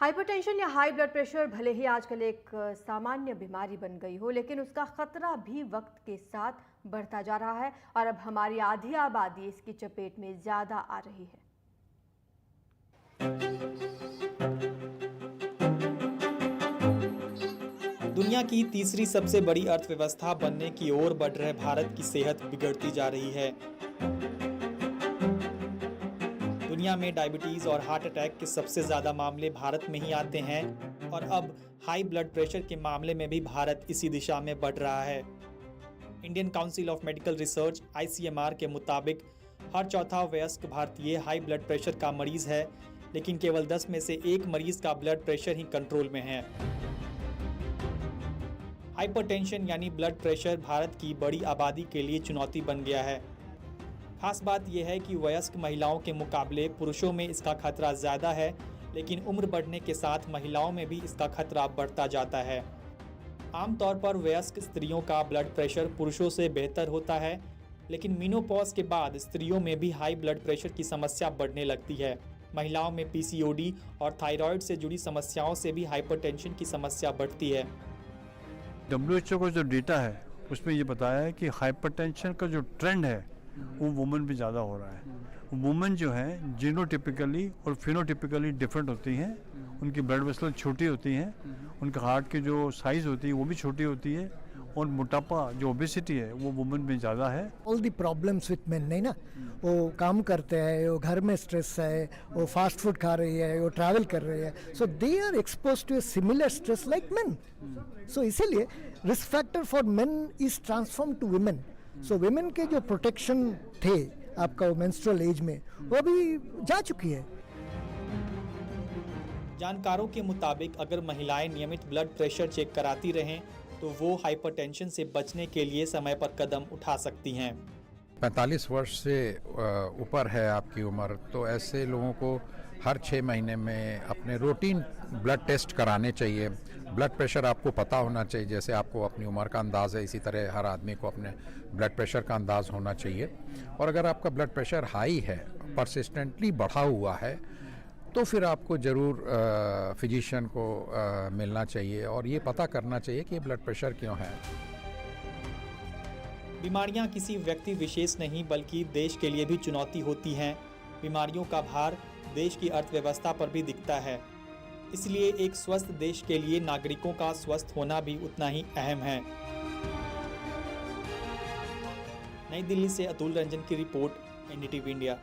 Hypertension या high blood pressure भले ही आजकल एक सामान्य बीमारी बन गई हो, लेकिन उसका खतरा भी वक्त के साथ बढ़ता जा रहा है और अब हमारी आधी आबादी इसकी चपेट में ज्यादा आ रही है। दुनिया की तीसरी सबसे बड़ी अर्थव्यवस्था बनने की ओर बढ़ रहे भारत की सेहत बिगड़ती जा रही है। दुनिया में डायबिटीज और हार्ट अटैक के सबसे ज्यादा मामले भारत में ही आते हैं और अब हाई ब्लड प्रेशर के मामले में भी भारत इसी दिशा में बढ़ रहा है। Indian council of medical research (ICMR) के मुताबिक हर चौथा वयस्क भारतीय हाई ब्लड प्रेशर का मरीज है, लेकिन केवल 10 में से 1 मरीज का ब्लड प्रेशर ही कंट्रोल में है। हाइपरटेंशन यानी ब्लड प्रेशर भारत की बड़ी आबादी के लिए चुनौती बन गया है। खास बात यह है कि वयस्क महिलाओं के मुकाबले पुरुषों में इसका खतरा ज़्यादा है, लेकिन उम्र बढ़ने के साथ महिलाओं में भी इसका खतरा बढ़ता जाता है। आमतौर पर वयस्क स्त्रियों का ब्लड प्रेशर पुरुषों से बेहतर होता है, लेकिन मेनोपॉज के बाद स्त्रियों में भी हाई ब्लड प्रेशर की समस्या बढ़ने लगती है। महिलाओं में PCOD और थायराइड से जुड़ी समस्याओं से भी हाइपरटेंशन की समस्या बढ़ती है। WHO का जो डेटा है उसमें ये बताया है कि हाइपरटेंशन का जो ट्रेंड है वो वुमेन में ज़्यादा हो रहा है। वुमेन जो है जीनोटिपिकली और फिनोटिपिकली डिफरेंट होती हैं, उनकी ब्लड वेसल छोटी होती हैं, उनका हार्ट की जो साइज़ होती है वो भी छोटी होती है और मोटापा जो ओबेसिटी है वो वुमेन में ज़्यादा है। All the problems with main नहीं ना, वो काम करते हैं, वो घर में स्ट्रेस है, वो फास्ट फूड खा रही है, वो ट्रैवल कर रही है, so they are expose to a similar stress like men. So इसीलिए risk factor for men is transform to women. So women के जो प्रोटेक्शन थे आपका मेंस्ट्रुअल एज में वो अभी जा चुकी है। जानकारों के मुताबिक अगर महिलाएं नियमित ब्लड प्रेशर चेक कराती रहें तो वो हाइपरटेंशन से बचने के लिए समय पर कदम उठा सकती हैं। 45 वर्ष से ऊपर है आपकी उम्र, तो ऐसे लोगों को हर 6 महीने में अपने रूटीन ब्लड टेस्ट कराने चाहिए। ब्लड प्रेशर आपको पता होना चाहिए, जैसे आपको अपनी उम्र का अंदाज़ है, इसी तरह हर आदमी को अपने ब्लड प्रेशर का अंदाज़ होना चाहिए। और अगर आपका ब्लड प्रेशर हाई है, परसिस्टेंटली बढ़ा हुआ है, तो फिर आपको ज़रूर फिजिशियन को मिलना चाहिए और ये पता करना चाहिए कि ब्लड प्रेशर क्यों है। बीमारियां किसी व्यक्ति विशेष नहीं बल्कि देश के लिए भी चुनौती होती हैं। बीमारियों का भार देश की अर्थव्यवस्था पर भी दिखता है, इसलिए एक स्वस्थ देश के लिए नागरिकों का स्वस्थ होना भी उतना ही अहम है। नई दिल्ली से अतुल रंजन की रिपोर्ट, NDTV इंडिया।